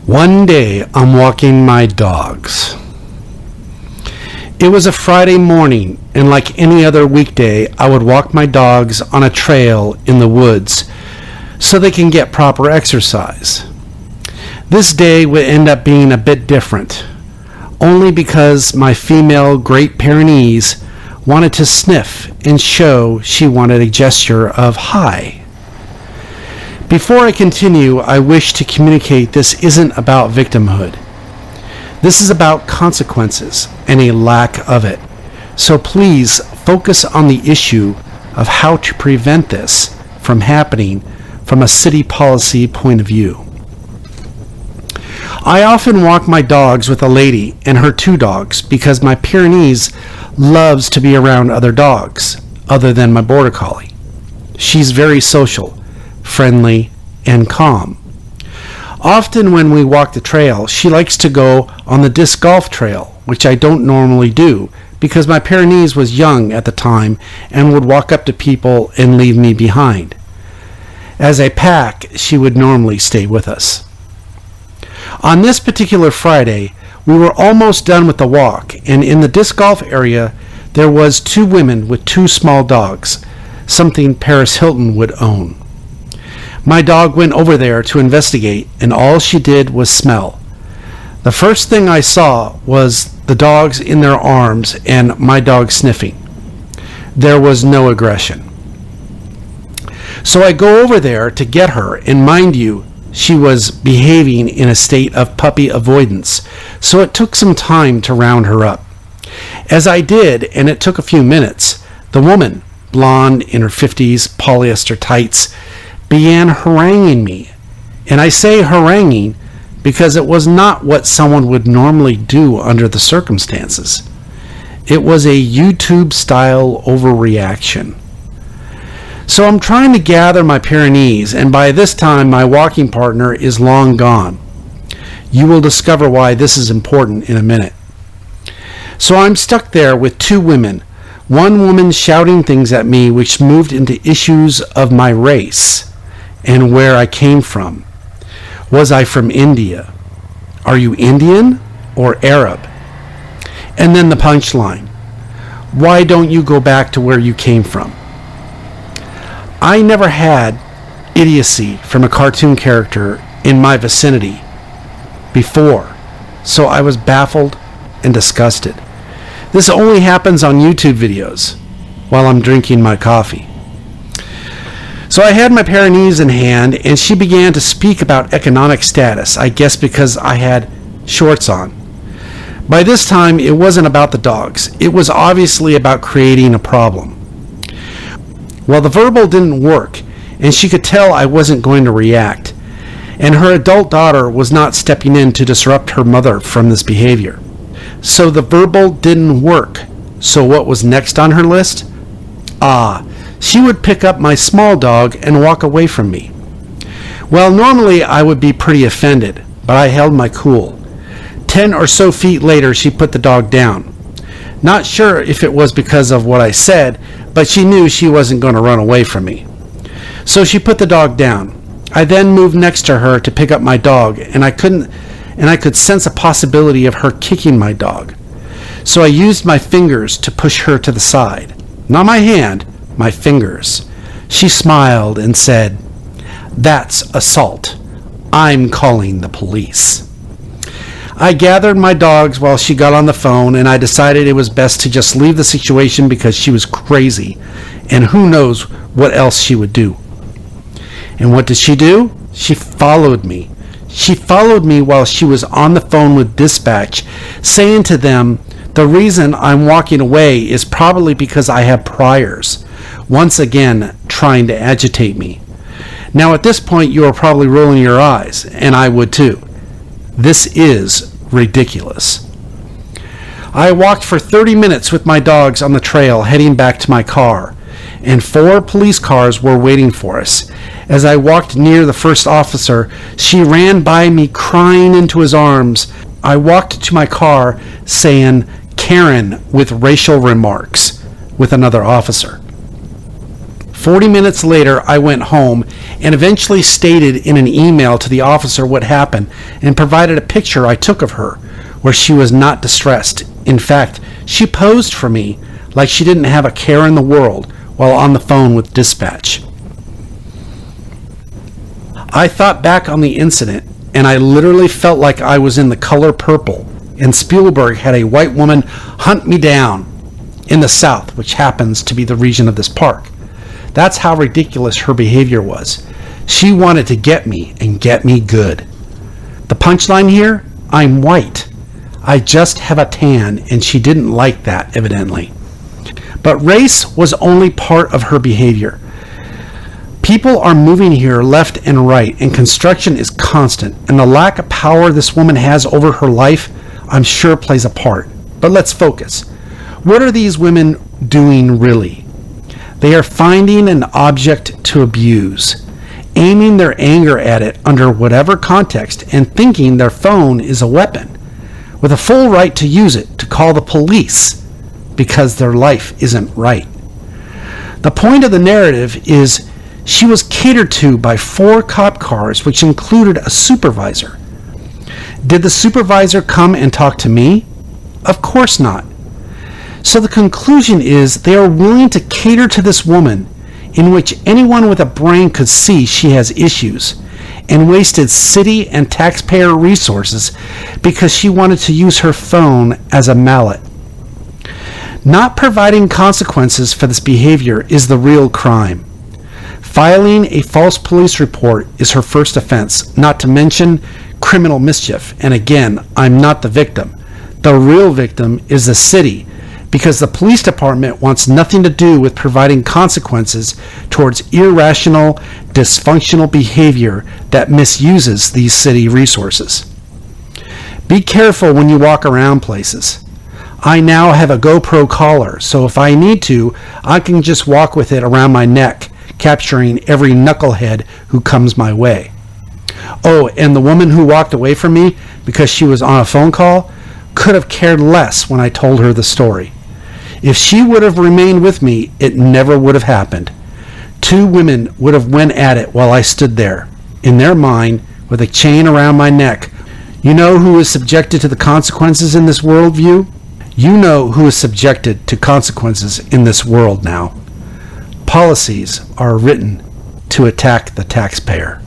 One day, I'm walking my dogs. It was a Friday morning, and like any other weekday, I would walk my dogs on a trail in the woods so they can get proper exercise. This day would end up being a bit different, only because my female Great Pyrenees wanted to sniff and show she wanted a gesture of hi. Before I continue, I wish to communicate this isn't about victimhood. This is about consequences and a lack of it. So please focus on the issue of how to prevent this from happening from a city policy point of view. I often walk my dogs with a lady and her two dogs because my Pyrenees loves to be around other dogs other than my Border Collie. She's very social, friendly, and calm. Often when we walk the trail, she likes to go on the disc golf trail, which I don't normally do because my Pyrenees was young at the time and would walk up to people and leave me behind. As a pack, she would normally stay with us. On this particular Friday, we were almost done with the walk, and in the disc golf area, there was two women with two small dogs, something Paris Hilton would own. My dog went over there to investigate, and all she did was smell. The first thing I saw was the dogs in their arms and my dog sniffing. There was no aggression. So I go over there to get her, and mind you, she was behaving in a state of puppy avoidance, so it took some time to round her up. As I did, and it took a few minutes, the woman, blonde in her 50s, polyester tights, began haranguing me. And I say haranguing because it was not what someone would normally do under the circumstances. It was a YouTube-style overreaction. So I'm trying to gather my Pyrenees, and by this time my walking partner is long gone. You will discover why this is important in a minute. So I'm stuck there with two women, one woman shouting things at me which moved into issues of my race and where I came from. Was I from India? Are you Indian or Arab? And then the punchline. Why don't you go back to where you came from? I never had idiocy from a cartoon character in my vicinity before, so I was baffled and disgusted. This only happens on YouTube videos while I'm drinking my coffee. So I had my Pyrenees in hand, and she began to speak about economic status, I guess because I had shorts on. By this time, it wasn't about the dogs. It was obviously about creating a problem. Well, the verbal didn't work, and she could tell I wasn't going to react, and her adult daughter was not stepping in to disrupt her mother from this behavior. So the verbal didn't work. So what was next on her list? She would pick up my small dog and walk away from me. Well, normally I would be pretty offended, but I held my cool. 10 or so feet later, she put the dog down. Not sure if it was because of what I said, but she knew she wasn't going to run away from me. So she put the dog down. I then moved next to her to pick up my dog, and I could sense a possibility of her kicking my dog. So I used my fingers to push her to the side. Not my hand, my fingers. She smiled and said, "That's assault. I'm calling the police." I gathered my dogs while she got on the phone, and I decided it was best to just leave the situation because she was crazy, and who knows what else she would do. And what did she do? She followed me. She followed me while she was on the phone with dispatch, saying to them, the reason I'm walking away is probably because I have priors, once again trying to agitate me. Now at this point you are probably rolling your eyes, and I would too. This is ridiculous. I walked for 30 minutes with my dogs on the trail heading back to my car, and 4 police cars were waiting for us. As I walked near the first officer, she ran by me crying into his arms. I walked to my car saying Karen with racial remarks with another officer. 40 minutes later, I went home and eventually stated in an email to the officer what happened and provided a picture I took of her where she was not distressed. In fact, she posed for me like she didn't have a care in the world while on the phone with dispatch. I thought back on the incident and I literally felt like I was in The Color Purple and Spielberg had a white woman hunt me down in the South, which happens to be the region of this park. That's how ridiculous her behavior was. She wanted to get me and get me good. The punchline here? I'm white. I just have a tan, and she didn't like that, evidently. But race was only part of her behavior. People are moving here left and right, and construction is constant, and the lack of power this woman has over her life, I'm sure plays a part. But let's focus. What are these women doing really? They are finding an object to abuse, aiming their anger at it under whatever context, and thinking their phone is a weapon, with a full right to use it to call the police because their life isn't right. The point of the narrative is she was catered to by 4 cop cars, which included a supervisor. Did the supervisor come and talk to me? Of course not. So the conclusion is they are willing to cater to this woman in which anyone with a brain could see she has issues, and wasted city and taxpayer resources because she wanted to use her phone as a mallet. Not providing consequences for this behavior is the real crime. Filing a false police report is her first offense, not to mention criminal mischief. And again, I'm not the victim. The real victim is the city, because the police department wants nothing to do with providing consequences towards irrational, dysfunctional behavior that misuses these city resources. Be careful when you walk around places. I now have a GoPro collar, so if I need to, I can just walk with it around my neck, capturing every knucklehead who comes my way. Oh, and the woman who walked away from me because she was on a phone call could have cared less when I told her the story. If she would have remained with me, it never would have happened. 2 women would have went at it while I stood there, in their mind, with a chain around my neck. You know who is subjected to the consequences in this worldview? You know who is subjected to consequences in this world now. Policies are written to attack the taxpayer.